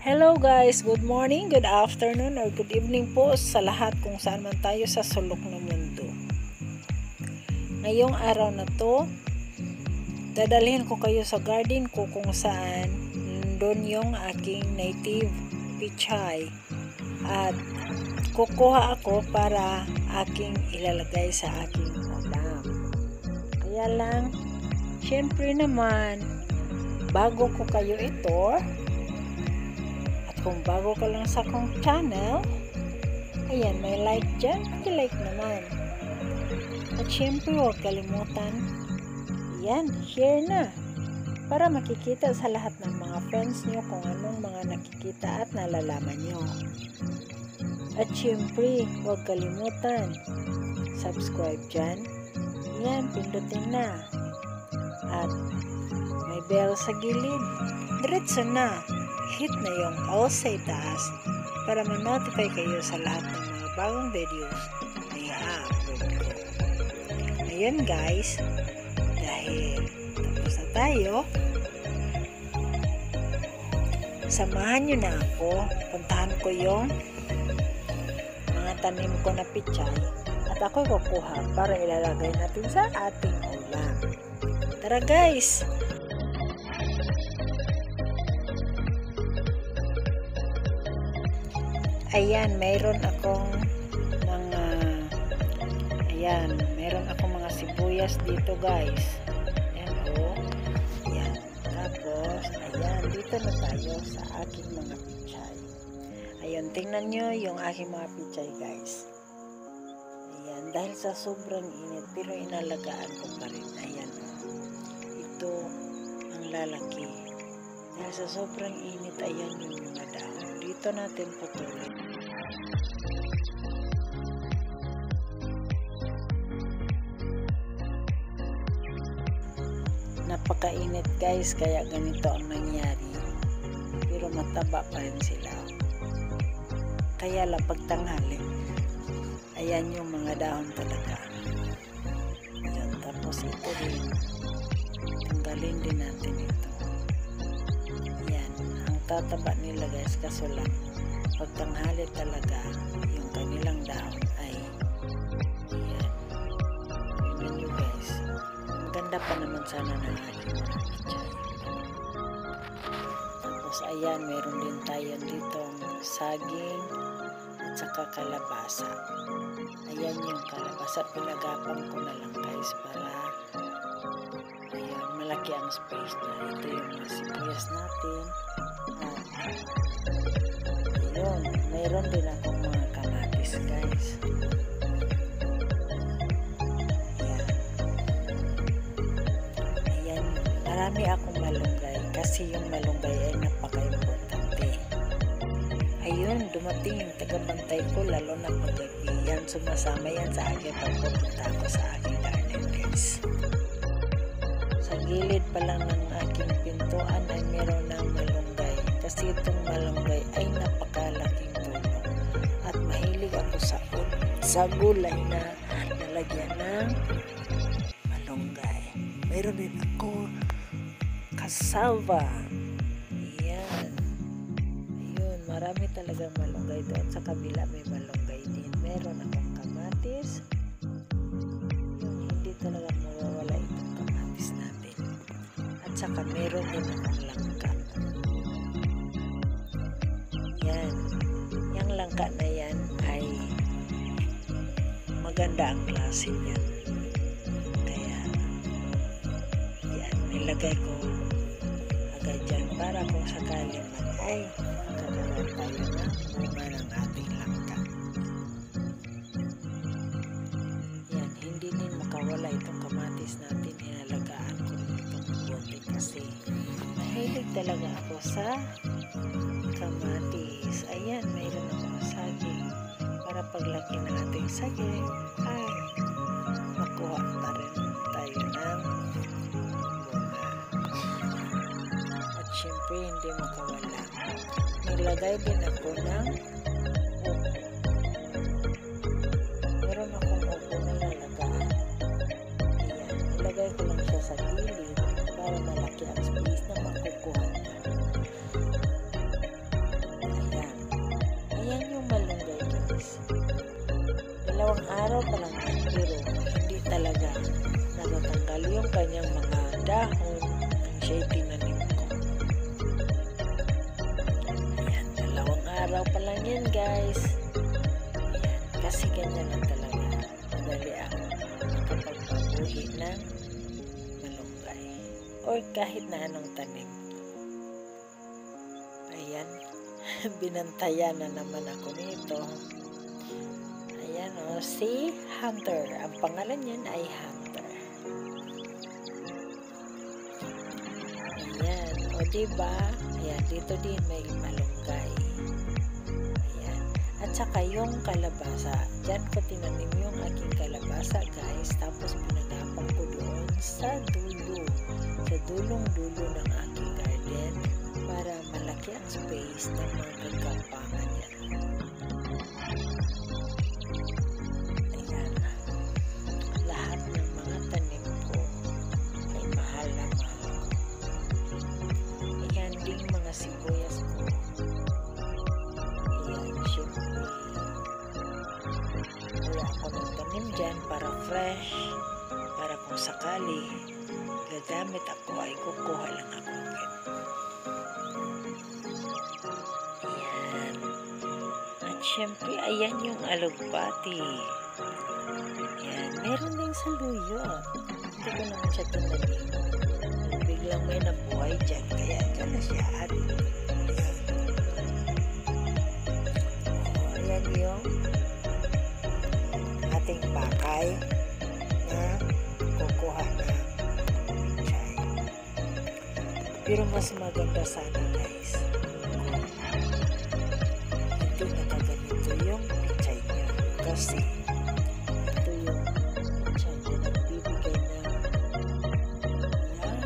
Hello guys, good morning, good afternoon, or good evening po sa lahat kung saan man tayo sa sulok ng mundo. Ngayong araw na to, dadalhin ko kayo sa garden ko kung saan doon yung aking native pichay. At kukuha ako para aking ilalagay sa aking ulam. Kaya lang, syempre naman, bago ko kayo ito, kung bago ka lang sa akong channel, ayan, may like dyan, like naman. At syempre, huwag kalimutan, ayan, share na. Para makikita sa lahat ng mga friends nyo kung anong mga nakikita at nalalaman nyo. At syempre, huwag kalimutan, subscribe dyan. Ayan, pindutin na. At may bell sa gilid. Diretso na. Hit na yung all sa itaas para ma-notify kayo sa lahat ng mga bagong videos na i-upload ko. Ngayon guys, dahil tapos na tayo, samahan nyo na ako, puntahan ko yung mga tanim ko na pichay at ako'y kukuha para ilalagay natin sa ating ulam. Tara guys! Ayan, mayroon akong mga sibuyas dito guys. Ayan o. Ayan. Tapos, ayan, dito na tayo sa aking mga pichay. Ayan, tingnan nyo yung aking mga pichay guys. Ayan, dahil sa sobrang init, pero inalagaan ko pa rin. Ayan o. Ito ang lalaki. Dahil sa sobrang init, ayan yung mga dahon. Dito natin putulin. Napakainit guys, kaya ganito ang nangyari. Pero mataba pa rin sila. Kaya lang pagtanghali, ayan yung mga dahon talaga. Ayan, tapos ito rin. Tanggalin din natin ito. Ayan, ang tataba nila guys, kaso lang pagtanghali talaga yung kanilang dahon ay ayan. Tignan nyo guys, ang ganda pa naman sana ng aking mga pichay. Tapos ayan, meron din tayo ditong saging at saka kalabasa. Ayan yung kalabasa, pinagapang ko na lang guys para ayan, malaki ang space niya. Ito yung mga sibuyas natin. Ayun, mayroon din akong mga kamatis guys. Ayan. Ayan, marami akong malunggay kasi yung malunggay ay napaka-importante. Ayun, dumating yung tagabantay ko lalo na paggabi. Yan, sumasama yan sa akin pagpupunta ako sa aking garden guys. Sa gilid pa lang ng aking pintuan ay meron ng malunggay kasi itong malunggay ay napakalaking tulong at mahilig ako sa gulay na nalagyan ng malunggay. Meron din ako cassava. Ayan. Ayun, marami talagang malunggay doon. Sa kabila may malunggay din. Meron akong kamatis. Yung hindi talaga mawawala itong kamatis natin. At saka meron din akong langka. Yan. Yung langka na yan ay maganda ang klase niyan. Kaya yan, nilagay ko agad dyan para kung sakali man ay magkakaroon tayo na bunga ng ating langka. Yan, hindi din makawala itong kamatis natin. Inalagaan ko rin itong bote kasi mahilig talaga ako sa kamatis. Ayan, mayroon akong saging para paglaki ng ating saging ay makuha pa rin tayo ng bunga. At syempre hindi makawala, nilagay din ako ng upo. Meron akong upo na nalagaan. Ayan, nilagay ko lang siya sa gilid para malaki ang space na makukuha na. araw pa lang yan, pero hindi talaga natatanggal yung kanyang mga dahon ng siya tinanim ko. Ayan, 2 araw pa lang yan guys. Ayan, kasi ganyan lang talaga. Madali ako makapagpabuhi ng malunggay or kahit na anong tanim. Ayan, binantayan na naman ako nito. Ayan o, si Hunter. Ang pangalan niyan ay Hunter. Ayan, o diba? Ayan, dito din may malunggay. Ayan, at saka yung kalabasa. Diyan ko tinanim yung aking kalabasa guys. Tapos pinagapang ko doon sa dulo. Sa dulong-dulo ng aking garden. Para malaki ang space ng mga gagapangan niya. Ayan. Lahat ng mga tanim ko ay mahal na mahal ko. Ayan din mga sibuyas ko. Ayan, syempre. Wala ako ng tanim dyan para fresh. Para kung sakali gagamit ako ay kukuha lang ako agad. Siyempre, ayan yung alugbati. Ayan, meron din saluyot. Hindi ko naman siya tinanim. Biglang may nabuhay dyan, kaya dyan na siya. Ayan yung ating bakay na kukuha na pichay. Pero mas maganda sana guys. Ito nakaganito yung pichay niya. Kasi ito yung pichay niya nagbibigay ng yan.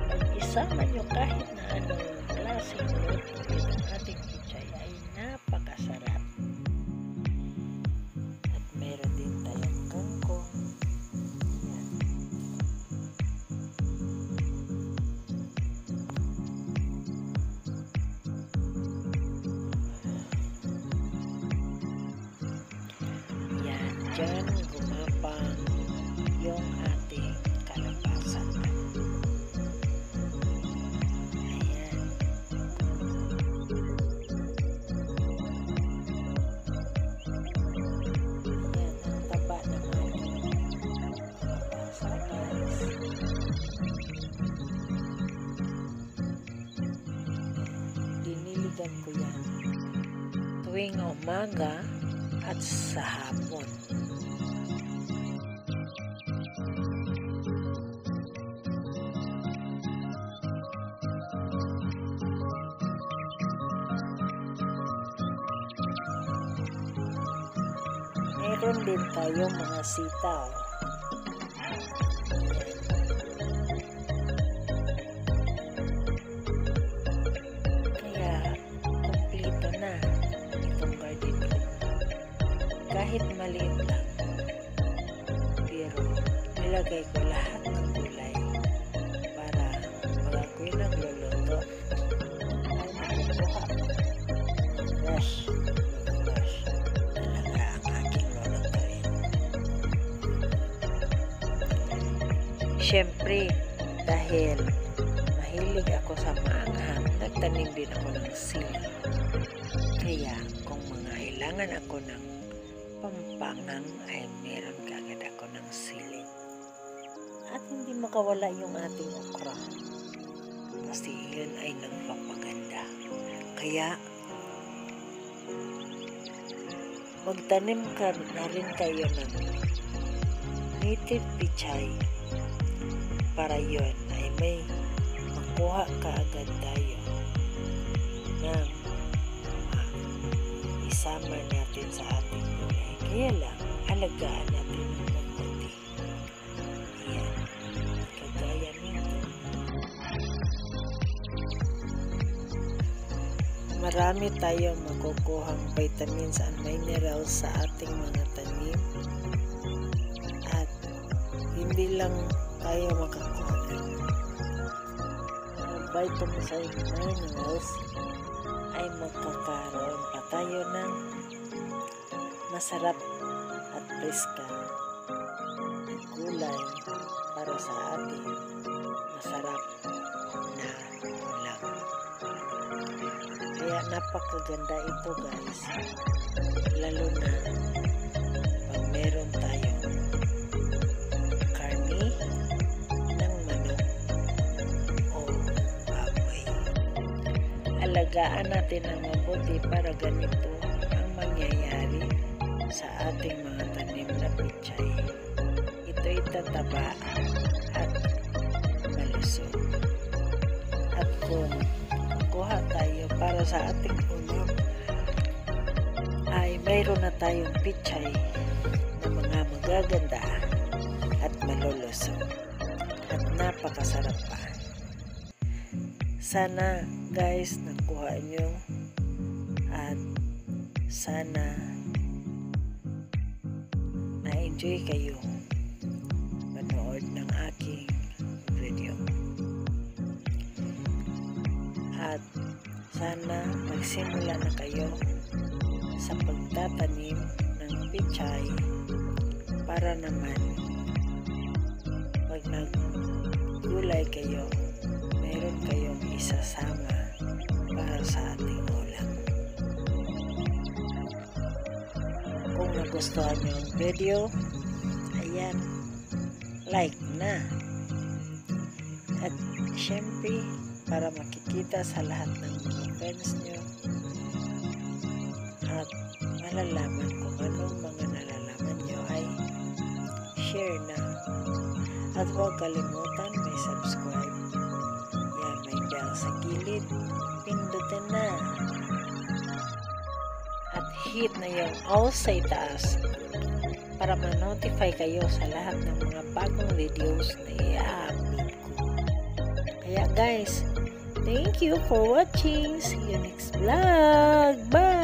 Pag isama nyo kahit na anong klaseng luto ng ating pichay ay napakasarap. At meron din tayong kangkong. Yan. Diyan gumapang yung ating kalabasa. Ayan. Ayan, ang taba ng ating kalabasa guys. Diniligan ko yan tuwing umaga at sa hapon. Meron din tayong mga sitaw. Kaya, kompleto na itong garden ko. Kahit maliit lang. Pero, nilagay ko lahat ng gulay para pag ako'y nagluluto ay makukuha fresh. Siyempre, dahil mahilig ako sa maanghang, nagtanim din ako ng sili. Kaya, kung mangailangan ako ng pampangang, ay meron kagad ako ng sili. At hindi makawala yung ating okra. Kasi yun ay nagpapaganda. Kaya, magtanim ka na rin kayo ng native pichay. Para yun ay may makuha kaagad tayo ng isama natin sa ating gulay. Kaya lang, alagaan natin ng mabuti. Ayan, kagaya nito. Marami tayong makukuhang vitamins and minerals sa ating mga tanim. At hindi lang tayo makakuha ng vitamins and minerals, ay magkakaroon pa tayo ng masarap at preska na gulay para sa ating masarap na ulam. Kaya napakaganda ito guys, lalo na pag meron tayong karni ng manok o baboy. Alagaan natin ang mabuti para ganito ang mangyayari sa ating mga tanim na pichay. Ito'y tataba at malusog. At kung kuha tayo para sa ating ulam, ay mayroon na tayong pichay na mga magaganda at malulusog at napakasarap pa. Sana guys nakuha nyo at sana na-enjoy kayo manood ng aking video. At sana magsimula na kayo sa pagtatanim ng pichay para naman pag naggulay kayo, meron kayong isasama para sa ating ulam. Kung nagustuhan nyo ang video, ayan, like na. At syempre, para makikita sa lahat ng mga friends nyo at malalaman kung anong mga nalalaman nyo ay share na. At huwag kalimutan may subscribe. Yan, may bell sa gilid. Pindutin na. At hit na yung all sa itaas para ma-notify kayo sa lahat ng mga bagong videos na i-upload ko. Kaya guys, thank you for watching. See you next vlog. Bye!